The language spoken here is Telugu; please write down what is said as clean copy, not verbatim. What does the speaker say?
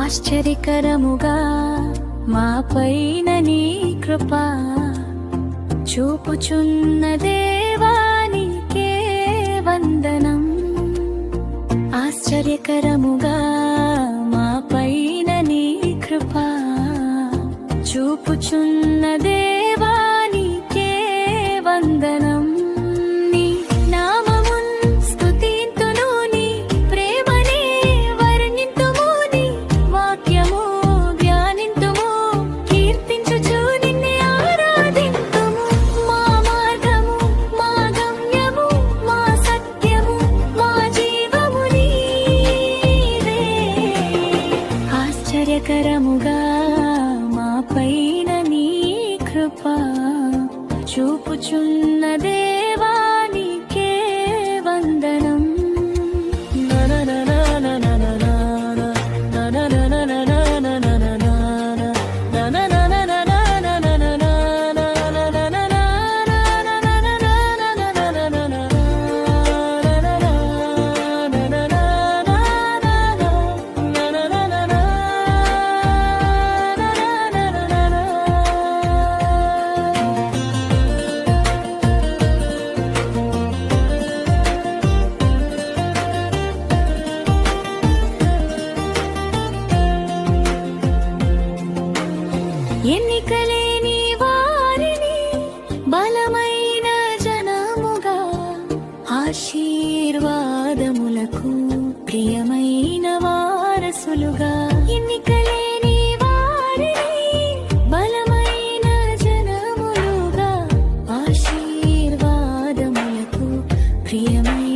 ఆశ్చర్యకరముగా మా పైన నీ కృప చూపుచున్న దేవానికే వందనం. ఆశ్చర్యకరముగా మా పైన నీ కృప చూపుచున్న దేవానికే వందనం. ఆశ్చర్యకరముగా మా పైన నీ కృప చూపుచున్న దేవానికే వందనం. ఎన్నికలేని వారిని బలమైన జనముగా ఆశీర్వాదములకు ప్రియమైన వారసులుగా. ఎన్నికలేని వారిని బలమైన జనములుగా ఆశీర్వాదములకు ప్రియమైన